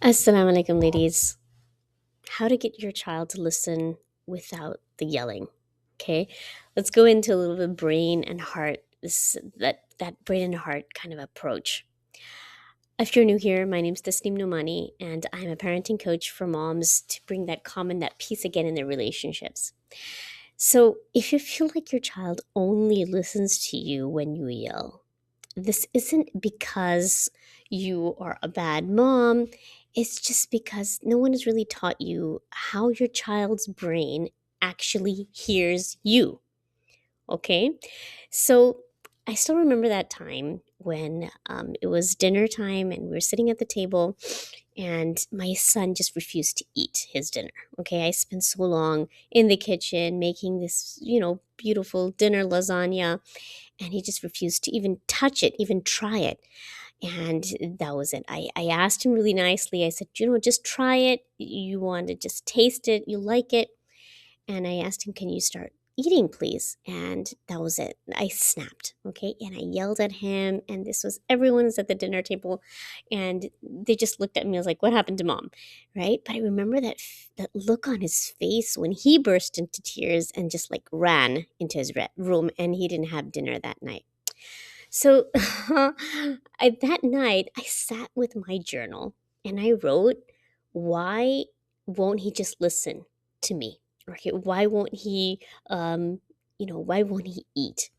Assalamu alaikum, ladies. How to get your child to listen without the yelling. Okay, let's go into a little bit of brain and heart. That brain and heart kind of approach. If you're new here, my name's Tasneem Nomani, and I'm a parenting coach for moms to bring that calm and that peace again in their relationships. So, if you feel like your child only listens to you when you yell, this isn't because you are a bad mom. It's just because no one has really taught you how your child's brain actually hears you. Okay? So I still remember that time when it was dinner time and we were sitting at the table and my son just refused to eat his dinner. Okay? I spent so long in the kitchen making this, beautiful dinner lasagna, and he just refused to even touch it, even try it. And that was it. I asked him really nicely. I said, just try it. You want to just taste it. You like it. And I asked him, can you start eating, please? And that was it. I snapped. Okay. And I yelled at him. And this was everyone's at the dinner table. And they just looked at me. I was like, what happened to mom? Right. But I remember that look on his face when he burst into tears and just like ran into his room, and he didn't have dinner that night. So that night, I sat with my journal and I wrote, why won't he just listen to me? Okay, why won't he eat?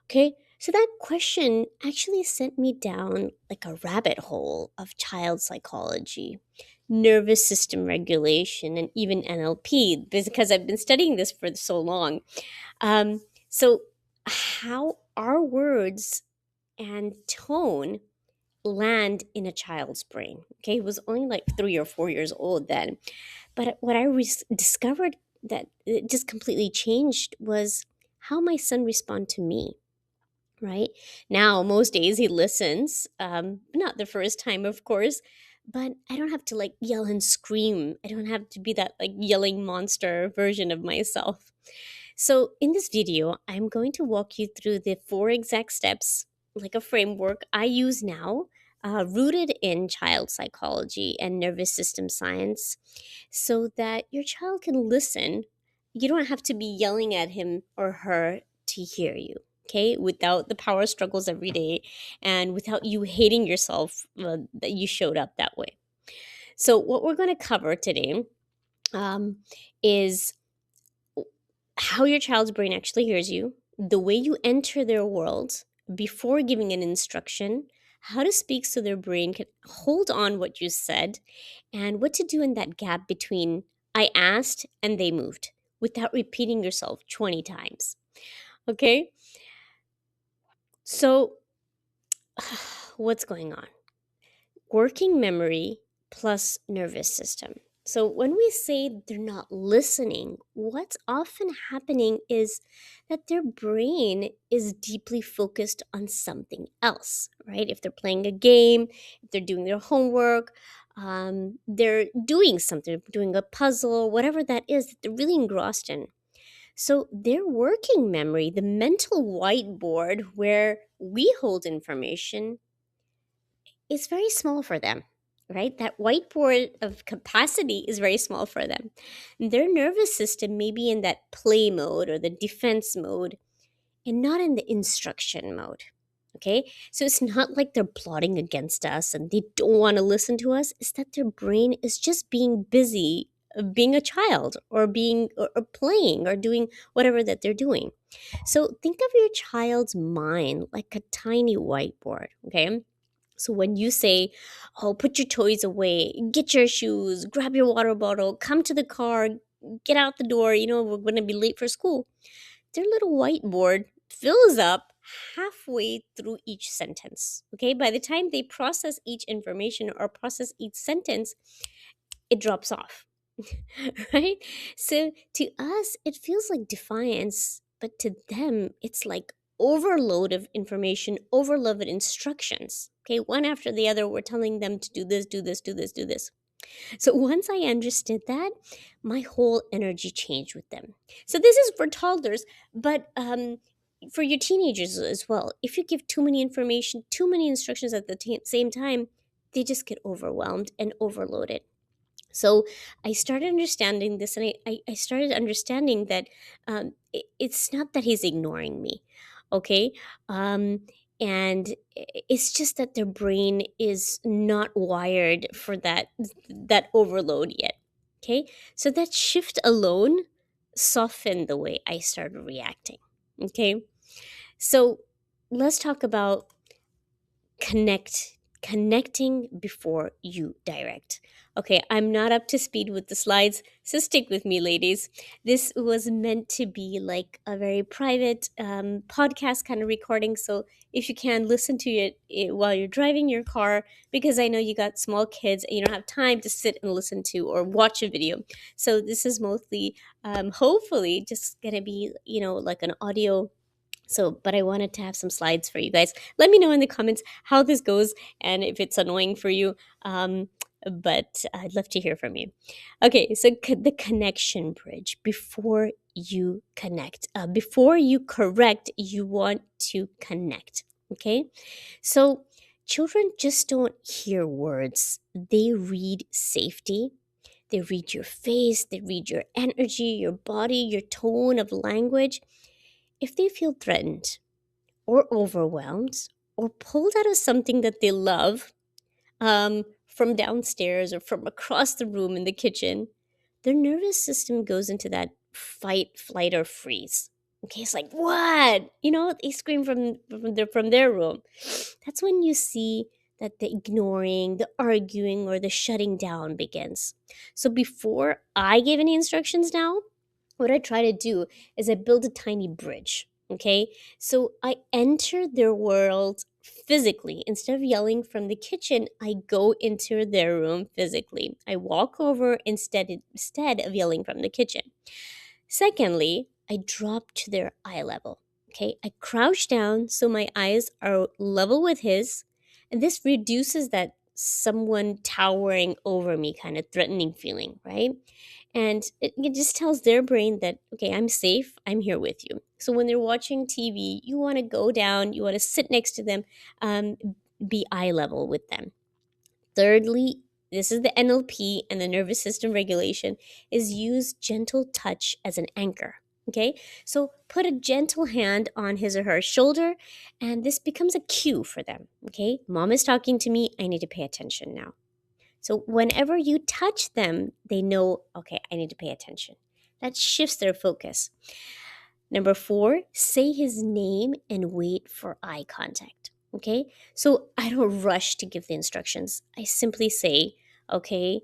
Okay, so that question actually sent me down like a rabbit hole of child psychology, nervous system regulation, and even NLP, because I've been studying this for so long. So, how our words and tone land in a child's brain. Okay, he was only like 3 or 4 years old then. But what I discovered that it just completely changed was how my son respond to me. Right now, most days he listens. Not the first time, of course, but I don't have to like yell and scream. I don't have to be that like yelling monster version of myself. So, in this video, I'm going to walk you through the 4 exact steps, like a framework I use now, rooted in child psychology and nervous system science, so that your child can listen. You don't have to be yelling at him or her to hear you, okay? Without the power struggles every day and without you hating yourself that you showed up that way. So, what we're going to cover today is how your child's brain actually hears you, the way you enter their world before giving an instruction, how to speak so their brain can hold on what you said, and what to do in that gap between I asked and they moved without repeating yourself 20 times. Okay? So, what's going on? Working memory plus nervous system. So, when we say they're not listening, what's often happening is that their brain is deeply focused on something else, right? If they're playing a game, if they're doing their homework, they're doing something, doing a puzzle, whatever that is that they're really engrossed in. So, their working memory, the mental whiteboard where we hold information, is very small for them, right? That whiteboard of capacity is very small for them. Their nervous system may be in that play mode or the defense mode and not in the instruction mode. Okay, so it's not like they're plotting against us and they don't want to listen to us. It's that their brain is just being busy being a child or being or playing or doing whatever that they're doing. So think of your child's mind like a tiny whiteboard. Okay, so when you say, oh, put your toys away, get your shoes, grab your water bottle, come to the car, get out the door, we're going to be late for school, their little whiteboard fills up halfway through each sentence. Okay, by the time they process each information or process each sentence, it drops off. Right? So to us, it feels like defiance, but to them, it's like overload of information, overload of instructions. Okay, one after the other, we're telling them to do this, do this, do this, do this. So once I understood that, my whole energy changed with them. So this is for toddlers, but for your teenagers as well. If you give too many information, too many instructions at the same time, they just get overwhelmed and overloaded. So I started understanding this, and I started understanding that it's not that he's ignoring me, okay? Um, and it's just that their brain is not wired for that overload yet. Okay, so that shift alone softened the way I started reacting. Okay, so let's talk about connecting before you direct. Okay, I'm not up to speed with the slides, so stick with me, ladies. This was meant to be like a very private podcast kind of recording, so if you can listen to it while you're driving your car, because I know you got small kids and you don't have time to sit and listen to or watch a video. So this is mostly hopefully just gonna be, like an audio. So, but I wanted to have some slides for you guys. Let me know in the comments how this goes and if it's annoying for you. But I'd love to hear from you. Okay, so the connection bridge before you connect. Before you correct, you want to connect. Okay, so children just don't hear words, they read safety. They read your face, they read your energy, your body, your tone of language. If they feel threatened or overwhelmed or pulled out of something that they love, from downstairs or from across the room in the kitchen, their nervous system goes into that fight, flight, or freeze. Okay, it's like, what? They scream from their room. That's when you see that the ignoring, the arguing, or the shutting down begins. So before I give any instructions now, what I try to do is I build a tiny bridge. Okay, so I enter their world physically. Instead of yelling from the kitchen, I go into their room physically. I walk over instead of yelling from the kitchen. Secondly, I drop to their eye level. Okay, I crouch down so my eyes are level with his, and this reduces that someone towering over me kind of threatening feeling, right? And it just tells their brain that, okay, I'm safe, I'm here with you. So when they're watching TV, you want to go down, you want to sit next to them, um, be eye level with them. Thirdly, this is the NLP and the nervous system regulation, is use gentle touch as an anchor. Okay, so put a gentle hand on his or her shoulder, and this becomes a cue for them. Okay, mom is talking to me, I need to pay attention now. So whenever you touch them, they know, okay, I need to pay attention. That shifts their focus. Number 4, say his name and wait for eye contact. Okay, so I don't rush to give the instructions. I simply say, okay,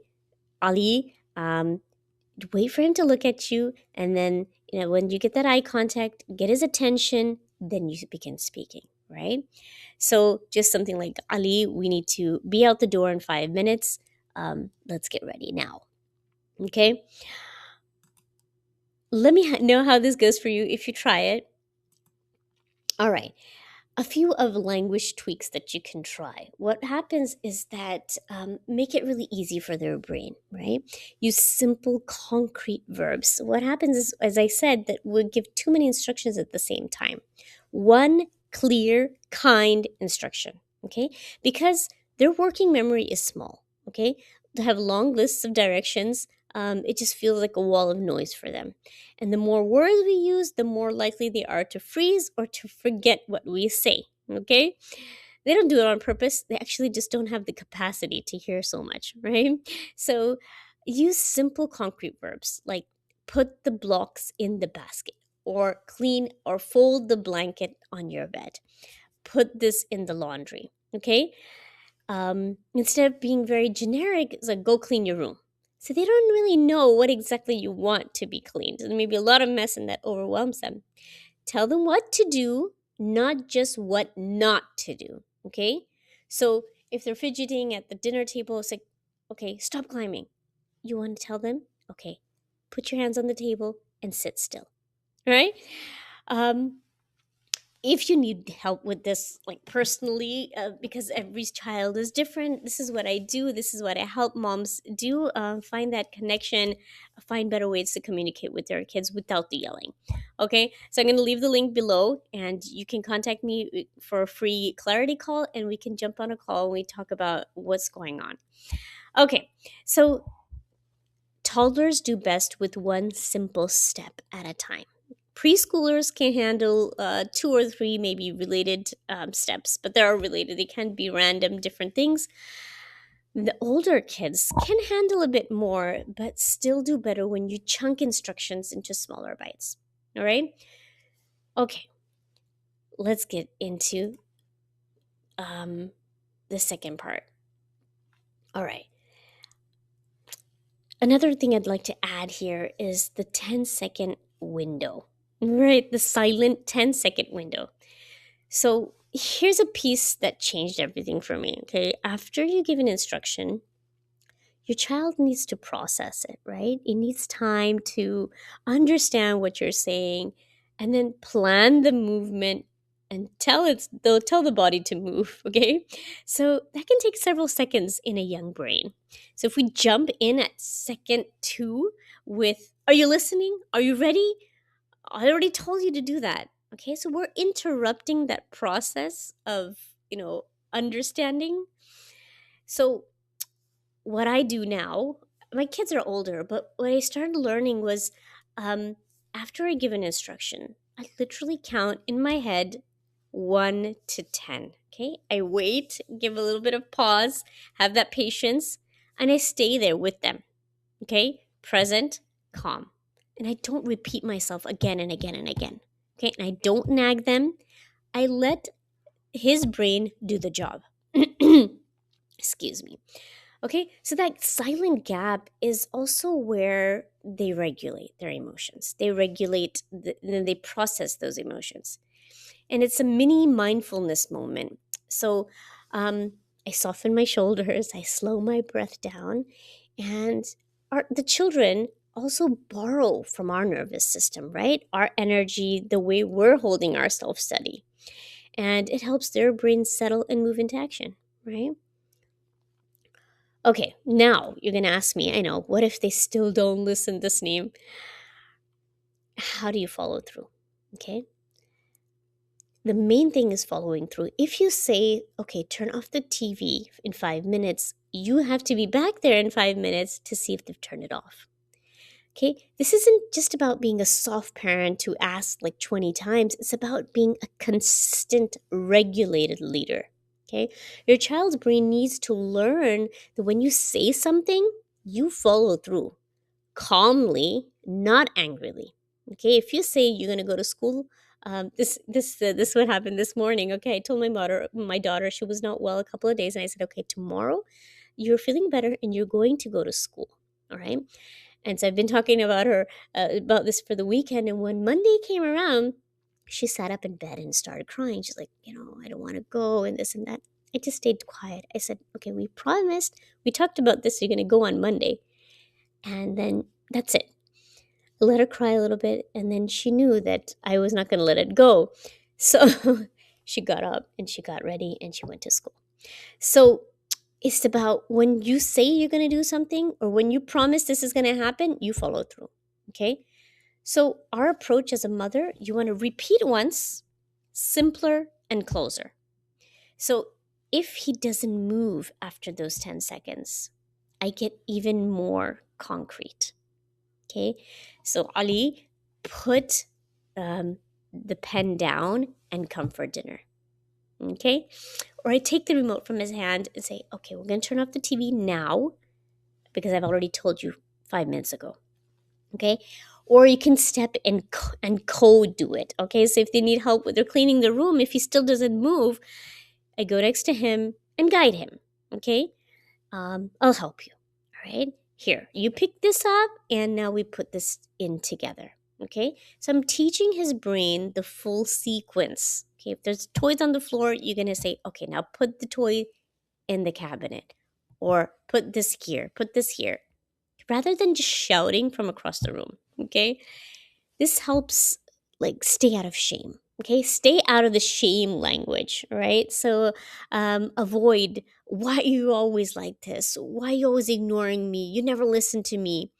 Ali, wait for him to look at you, and then when you get that eye contact, get his attention, then you begin speaking, right? So just something like, Ali, we need to be out the door in 5 minutes. Let's get ready now. Okay, let me know how this goes for you if you try it. All right, a few of language tweaks that you can try. What happens is that make it really easy for their brain, right? Use simple, concrete verbs. What happens is, as I said, that we give too many instructions at the same time. One clear, kind instruction, okay? Because their working memory is small, okay? To have long lists of directions, it just feels like a wall of noise for them. And the more words we use, the more likely they are to freeze or to forget what we say. Okay? They don't do it on purpose. They actually just don't have the capacity to hear so much, right? So use simple concrete verbs like put the blocks in the basket, or clean or fold the blanket on your bed. Put this in the laundry. Okay? Instead of being very generic, it's like go clean your room. So they don't really know what exactly you want to be cleaned. There may be a lot of mess and that overwhelms them. Tell them what to do, not just what not to do. Okay? So if they're fidgeting at the dinner table, it's like, okay, stop climbing. You want to tell them, okay, put your hands on the table and sit still. All right? Um, if you need help with this, like personally, because every child is different, this is what I do, this is what I help moms do, find that connection, find better ways to communicate with their kids without the yelling. Okay, so I'm going to leave the link below, and you can contact me for a free clarity call, and we can jump on a call and we talk about what's going on. Okay, so toddlers do best with one simple step at a time. Preschoolers can handle two or three maybe related steps, but they are related. They can be random, different things. The older kids can handle a bit more, but still do better when you chunk instructions into smaller bites. All right? Okay, let's get into the second part. All right. Another thing I'd like to add here is the 10-second window, right? The silent 10-second window. So here's a piece that changed everything for me, okay? After you give an instruction, your child needs to process it, right? It needs time to understand what you're saying and then plan the movement and they'll tell the body to move, okay? So that can take several seconds in a young brain. So if we jump in at second 2 with, are you listening? Are you ready? I already told you to do that. Okay, so we're interrupting that process of, understanding. So what I do now, my kids are older, but what I started learning was after I give an instruction, I literally count in my head 1 to 10. Okay, I wait, give a little bit of pause, have that patience, and I stay there with them. Okay, present, calm. And I don't repeat myself again and again and again. Okay, and I don't nag them. I let his brain do the job. Excuse me. Okay, so that silent gap is also where they regulate their emotions. They regulate, then they process those emotions. And it's a mini mindfulness moment. So I soften my shoulders, I slow my breath down, and the children also borrow from our nervous system, right? Our energy, the way we're holding ourselves steady. And it helps their brains settle and move into action, right? Okay, now you're going to ask me, I know, what if they still don't listen, this name? How do you follow through? Okay. The main thing is following through. If you say, okay, turn off the TV in 5 minutes, you have to be back there in 5 minutes to see if they've turned it off. Okay, this isn't just about being a soft parent who asks like 20 times. It's about being a consistent, regulated leader. Okay, your child's brain needs to learn that when you say something, you follow through calmly, not angrily. Okay, if you say you're going to go to school, this what happened this morning. Okay, I told my daughter she was not well a couple of days, and I said, okay, tomorrow you're feeling better and you're going to go to school. All right. And so I've been talking about her about this for the weekend. And when Monday came around, she sat up in bed and started crying. She's like, I don't want to go and this and that. I just stayed quiet. I said, okay, we promised. We talked about this. You're going to go on Monday. And then that's it. I let her cry a little bit. And then she knew that I was not going to let it go. So she got up and she got ready and she went to school. So it's about when you say you're going to do something or when you promise this is going to happen, you follow through. Okay? So our approach as a mother, you want to repeat once, simpler and closer. So if he doesn't move after those 10 seconds, I get even more concrete. Okay? So Ali, put the pen down and come for dinner. Okay? Or I take the remote from his hand and say, okay, we're going to turn off the TV now because I've already told you 5 minutes ago. Okay? Or you can step and co-do it. Okay? So if they need help with their cleaning the room, if he still doesn't move, I go next to him and guide him. Okay? I'll help you. All right? Here, you pick this up and now we put this in together. Okay? So I'm teaching his brain the full sequence. Okay, if there's toys on the floor, you're going to say, okay, now put the toy in the cabinet or put this here, rather than just shouting from across the room. Okay, this helps like stay out of shame. Okay, stay out of the shame language, right? So avoid, why are you always like this? Why are you always ignoring me? You never listen to me.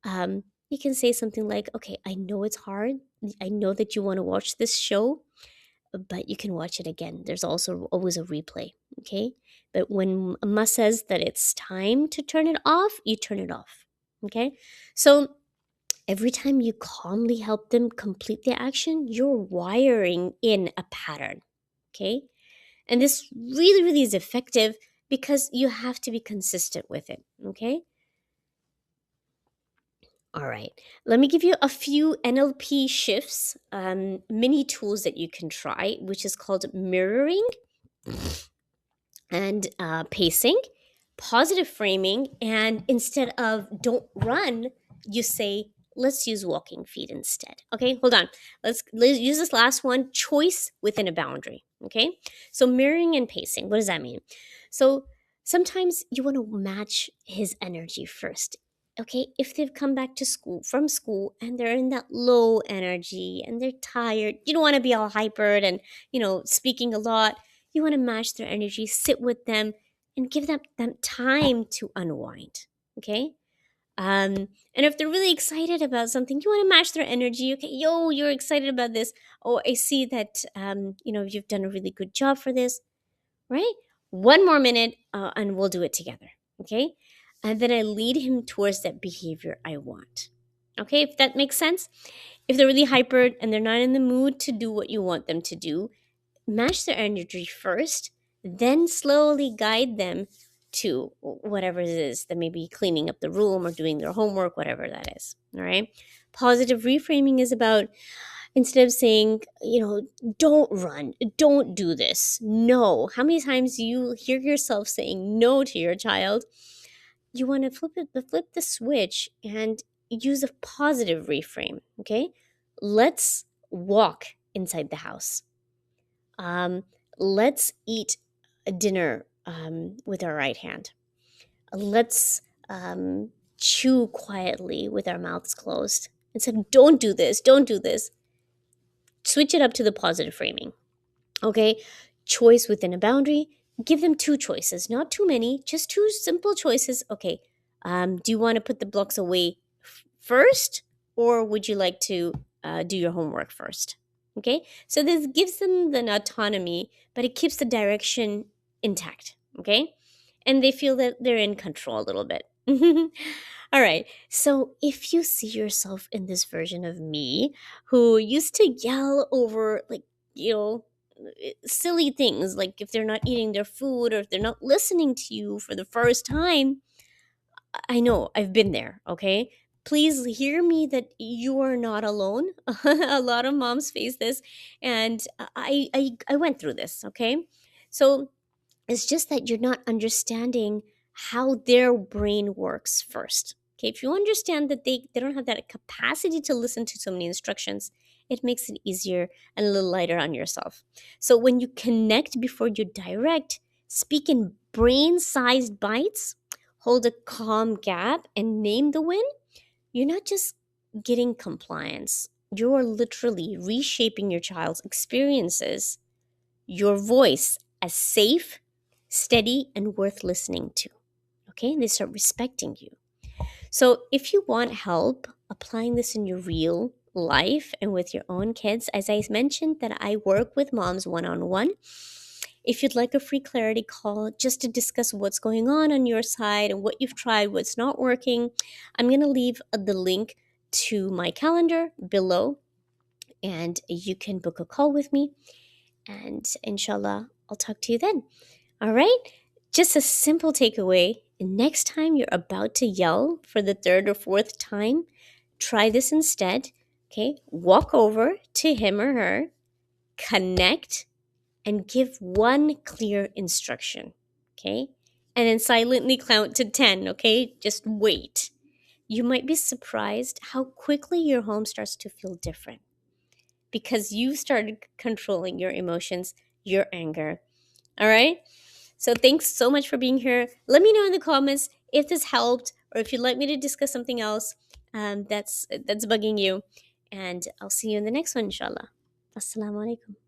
You can say something like, okay, I know it's hard. I know that you want to watch this show, but you can watch it again. There's also always a replay, okay? But when Amma says that it's time to turn it off, you turn it off, okay? So every time you calmly help them complete the action, you're wiring in a pattern, okay? And this really, really is effective because you have to be consistent with it, okay? All right, let me give you a few NLP shifts, mini tools that you can try, which is called mirroring and pacing, positive framing, and instead of don't run, you say, let's use walking feet instead. Okay, hold on. Let's use this last one, choice within a boundary. Okay, so mirroring and pacing, what does that mean? So sometimes you want to match his energy first. Okay, if they've come back to school from school and they're in that low energy and they're tired, you don't want to be all hypered and, speaking a lot. You want to match their energy, sit with them, and give them time to unwind. Okay? And if they're really excited about something, you want to match their energy. Okay, yo, you're excited about this. Oh, I see that you've done a really good job for this, right? One more minute, and we'll do it together. Okay? And then I lead him towards that behavior I want. Okay, if that makes sense. If they're really hyper and they're not in the mood to do what you want them to do, match their energy first, then slowly guide them to whatever it is that may be cleaning up the room or doing their homework, whatever that is. All right. Positive reframing is about, instead of saying, don't run, don't do this, no. How many times you hear yourself saying no to your child? You want to flip the switch and use a positive reframe. Okay. Let's walk inside the house. Let's eat a dinner with our right hand. Let's chew quietly with our mouths closed. Instead of don't do this, don't do this. Switch it up to the positive framing. Okay, choice within a boundary. Give them two choices, not too many, just two simple choices. Okay, do you want to put the blocks away first, or would you like to do your homework first? Okay, so this gives them the autonomy, but it keeps the direction intact. Okay, and they feel that they're in control a little bit. All right, so if you see yourself in this version of me who used to yell over, like, you know, silly things, like if they're not eating their food or if they're not listening to you for the first time, I know I've been there, okay? Please hear me that you are not alone. A lot of moms face this, and I went through this, okay? So it's just that you're not understanding how their brain works first. Okay, if you understand that they don't have that capacity to listen to so many instructions, it makes it easier and a little lighter on yourself. So when you connect before you direct, speak in brain-sized bites, hold a calm gap, and name the win, you're not just getting compliance. You're literally reshaping your child's experiences, your voice as safe, steady, and worth listening to. Okay, and they start respecting you. So if you want help applying this in your real life and with your own kids, as I mentioned, that I work with moms one-on-one. If you'd like a free clarity call just to discuss what's going on your side and what you've tried, what's not working, I'm going to leave the link to my calendar below, and you can book a call with me. And inshallah, I'll talk to you then. All right? Just a simple takeaway. Next time you're about to yell for the third or fourth time, try this instead. Okay? Walk over to him or her, connect, and give one clear instruction. Okay? And then silently count to 10. Okay? Just wait. You might be surprised how quickly your home starts to feel different because you started controlling your emotions, your anger. All right? So thanks so much for being here. Let me know in the comments if this helped or if you'd like me to discuss something else that's bugging you. And I'll see you in the next one, inshallah. Assalamu alaikum.